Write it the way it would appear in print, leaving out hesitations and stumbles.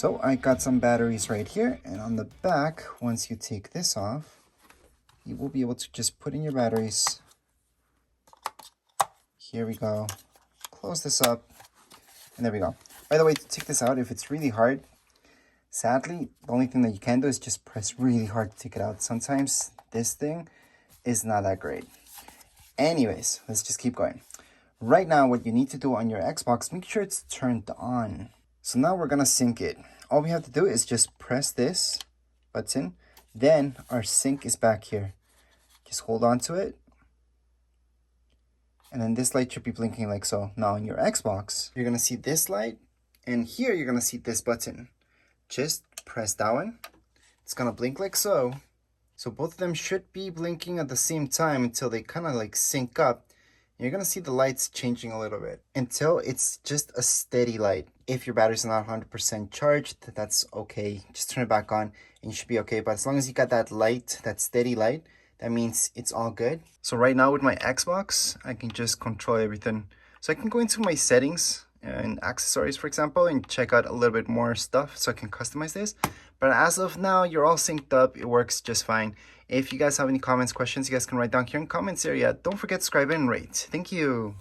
So I got some batteries right here, and on the back, once you take this off, you will be able to just put in your batteries. Here we go. Close this up, and there we go. By the way, to take this out, if it's really hard, sadly, the only thing that you can do is just press really hard to take it out. Sometimes this thing is not that great. Anyways, let's just keep going. Right now, what you need to do on your Xbox, make sure it's turned on. So now we're gonna sync it. All we have to do is just press this button, then our sync is back here. Just hold on to it, and then this light should be blinking like so. Now on your Xbox, you're gonna see this light, and here you're gonna see this button. Just press that one. It's gonna blink like so. So both of them should be blinking at the same time until they kind of like sync up. You're gonna see the lights changing a little bit until it's just a steady light. If your battery's not 100% charged, that's okay. Just turn it back on and you should be okay. But as long as you got that light, that steady light, that means it's all good. So right now with my Xbox, I can just control everything. So I can go into my settings and accessories, for example, and check out a little bit more stuff so I can customize this. But as of now, you're all synced up. It works just fine. If you guys have any comments, questions, you guys can write down here in the comments area. Don't forget to subscribe and rate. Thank you.